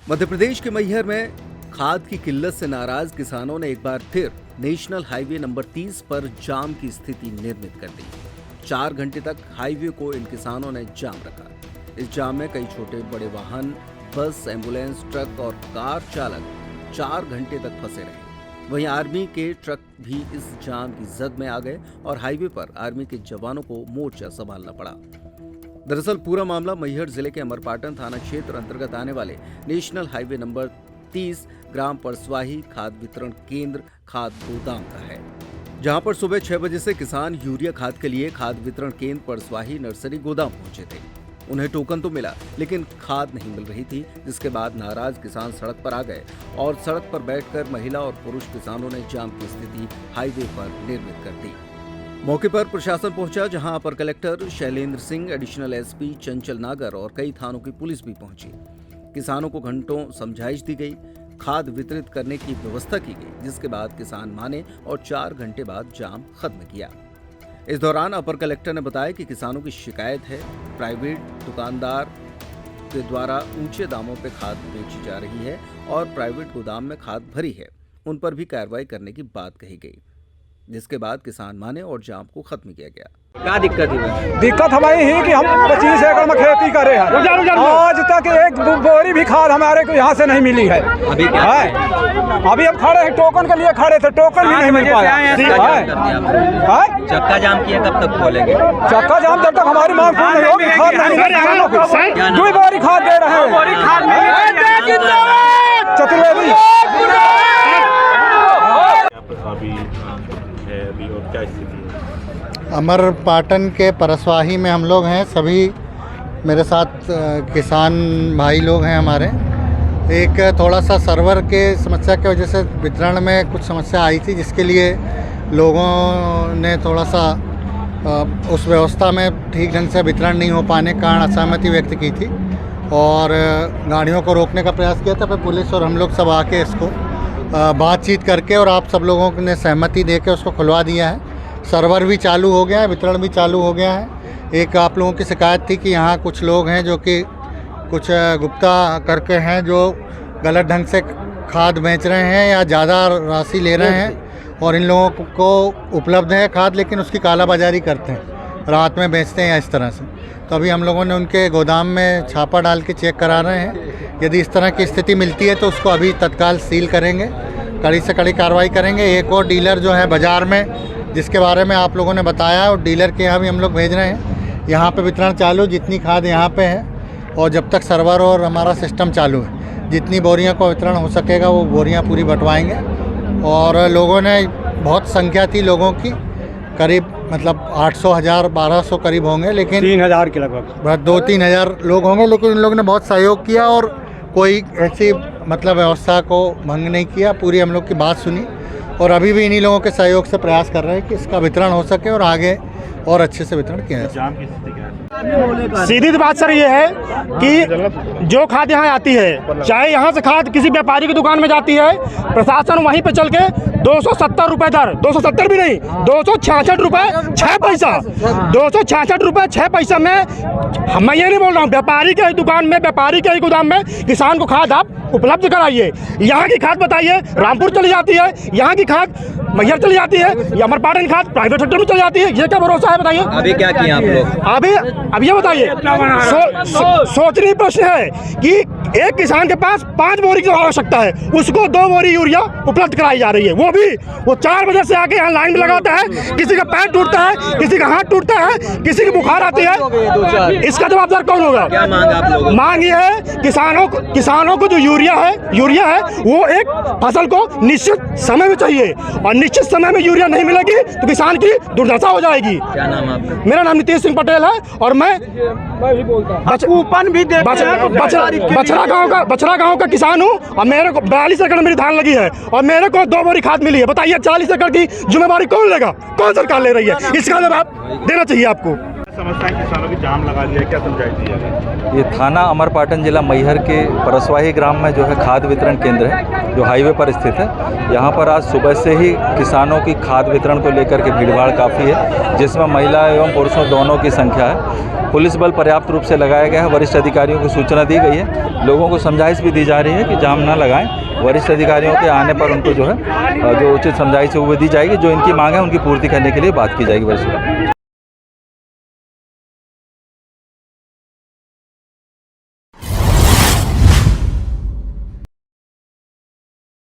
मध्य प्रदेश के मैहर में खाद की किल्लत से नाराज किसानों ने एक बार फिर नेशनल हाईवे नंबर 30 पर जाम की स्थिति निर्मित कर दी। 4 घंटे तक हाईवे को इन किसानों ने जाम रखा। इस जाम में कई छोटे बड़े वाहन, बस, एम्बुलेंस, ट्रक और कार चालक 4 घंटे तक फंसे रहे। वहीं आर्मी के ट्रक भी इस जाम की जद में आ गए और हाईवे पर आर्मी के जवानों को मोर्चा संभालना पड़ा। दरअसल पूरा मामला मैहर जिले के अमरपाटन थाना क्षेत्र अंतर्गत आने वाले नेशनल हाईवे नंबर 30 ग्राम परसवाही खाद वितरण केंद्र खाद गोदाम का है, जहां पर सुबह 6 बजे से किसान यूरिया खाद के लिए खाद वितरण केंद्र परसवाही नर्सरी गोदाम पहुंचे थे। उन्हें टोकन तो मिला लेकिन खाद नहीं मिल रही थी, जिसके बाद नाराज किसान सड़क पर आ गए और सड़क पर बैठकर महिला और पुरुष किसानों ने जाम की स्थिति हाईवे पर निर्मित कर दी। मौके पर प्रशासन पहुंचा, जहां अपर collector Shailendra Singh, additional SP Chanchal Nagar और कई थानों की पुलिस भी पहुंची। किसानों को घंटों समझाइश दी गई, खाद वितरित करने की व्यवस्था की गई, जिसके बाद किसान माने और 4 घंटे बाद जाम खत्म किया। इस दौरान अपर कलेक्टर ने बताया कि किसानों की शिकायत है, प्राइवेट दुकानदार के द्वारा ऊंचे दामों पर खाद बेची जा रही है और प्राइवेट गोदाम में खाद भरी है, उन पर भी कार्रवाई करने की बात कही गई, जिसके बाद किसान माने और जाम को खत्म किया गया। क्या दिक्कत है? दिक्कत हमारी ही कि हम 25 एकड़ में खेती करे हैं। आज तक एक बोरी भी खाद हमारे को यहाँ से नहीं मिली है। अभी क्या है? अभी हम खड़े हैं, टोकन के लिए खड़े थे, टोकन भी नहीं मिल पाया। चक्का जाम किया, कब तक खोलेंगे? चक्का जाम जब तक हमारी मांग पूरी नहीं होगी, खाद नहीं मिलेगी। 2 बोरी खाद दे रहे हैं। चतुर्वेदी अभी और क्या स्थिति है? अमरपाटन के परसवाही में हम लोग हैं। सभी मेरे साथ किसान भाई लोग हैं हमारे। एक थोड़ा सा सर्वर के समस्या की वजह से वितरण में कुछ समस्या आई थी, जिसके लिए लोगों ने थोड़ा सा उस व्यवस्था में ठीक ढंग से वितरण नहीं हो पाने के कारण असहमति व्यक्त की थी और गाड़ियों को रोकने का प्रयास किया था। फिर पुलिस और हम लोग सब आके इसको बातचीत करके और आप सब लोगों ने सहमति देके उसको खुलवा दिया है। सर्वर भी चालू हो गया है, वितरण भी चालू हो गया है। एक आप लोगों की शिकायत थी कि यहाँ कुछ लोग हैं जो कि कुछ गुप्ता करके हैं, जो गलत ढंग से खाद बेच रहे हैं या ज़्यादा राशि ले रहे हैं और इन लोगों को उपलब्ध है खाद, लेकिन उसकी कालाबाजारी करते हैं, रात में बेचते हैं या इस तरह से। तो अभी हम लोगों ने उनके गोदाम में छापा डाल के चेक करा रहे हैं। यदि इस तरह की स्थिति मिलती है तो उसको अभी तत्काल सील करेंगे, कड़ी से कड़ी कार्रवाई करेंगे। एक और डीलर जो है बाज़ार में, जिसके बारे में आप लोगों ने बताया, और डीलर के यहाँ भी हम लोग भेज रहे हैं। यहाँ पे वितरण चालू, जितनी खाद यहाँ पे है, और जब तक सर्वर और हमारा सिस्टम चालू है, जितनी बोरियाँ को वितरण हो सकेगा वो बोरियाँ पूरी बंटवाएँगे। और लोगों ने बहुत संख्या थी लोगों की, करीब मतलब 800, 1000, 1200 करीब होंगे, लेकिन 3000 के लगभग 2-3 हज़ार लोग होंगे, लेकिन इन लोगों ने बहुत सहयोग किया और कोई ऐसी मतलब व्यवस्था को भंग नहीं किया। पूरी हम लोग की बात सुनी और अभी भी इन्हीं लोगों के सहयोग से प्रयास कर रहे हैं कि इसका वितरण हो सके और आगे और अच्छे से वितरण किया जाए। जाम की स्थिति क्या है? सीधी बात सर ये है कि जो खाद यहाँ आती है, चाहे यहाँ से खाद किसी व्यापारी की दुकान में जाती है, प्रशासन वहीं पे चल के 270 रुपये दर, 270 भी नहीं, 266 रुपये 6 पैसा, 266 रुपये 6 पैसा में, मैं ये नहीं बोल रहा हूँ, व्यापारी के दुकान में, व्यापारी के गोदाम में किसान को खाद आप उपलब्ध कराइए। यहाँ की खाद बताइए रामपुर चली जाती है, यहाँ की खाद मैहर चली जाती है, या अमरपाटन की खाद प्राइवेट सेक्टर में चली जाती है, ये क्या भरोसा है बताइए? अभी क्या किया आप लोग? अब ये बताइए, सोचनीय प्रश्न है कि एक किसान के पास 5 बोरी की आवश्यकता है, उसको 2 बोरी यूरिया उपलब्ध कराई जा रही है। वो 4 बजे से आके यहाँ लाइन में लगाता है, किसी का पैर टूटता है, किसी का हाथ टूटता है, किसी की बुखार आती है, इसका जवाबदार कौन होगा? क्या मांग आप लोगों? मांग ये है किसानों को जो यूरिया है वो एक फसल को निश्चित समय में चाहिए, और निश्चित समय में यूरिया नहीं मिलेगी तो किसान की दुर्दशा हो जाएगी। क्या नाम आपका? मेरा नाम नीतीश सिंह पटेल है और मैं बछड़ा गांव का किसान हूँ और मेरे को 42 एकड़ मेरी धान लगी है और मेरे को 2 बोरी खाद मिली है। बताइए 40 एकड़ की जिम्मेवारी कौन लेगा? कौन सरकार ले रही है? इसका जवाब देना चाहिए आपको। समस्या है किसानों की जाम लगा दिया, क्या समझाई दिया? ये थाना अमरपाटन जिला मैहर के परसवाही ग्राम में जो है खाद वितरण केंद्र है, जो हाईवे पर स्थित है। यहाँ पर आज सुबह से ही किसानों की खाद वितरण को लेकर के भीड़भाड़ काफ़ी है, जिसमें महिला एवं पुरुषों दोनों की संख्या है। पुलिस बल पर्याप्त रूप से लगाया गया है। वरिष्ठ अधिकारियों को सूचना दी गई है, लोगों को समझाइश भी दी जा रही है कि जाम ना लगाएं। वरिष्ठ अधिकारियों के आने पर उनको जो है जो उचित समझाइश है वो दी जाएगी। जो इनकी मांग है उनकी पूर्ति करने के लिए बात की जाएगी वरिष्ठ।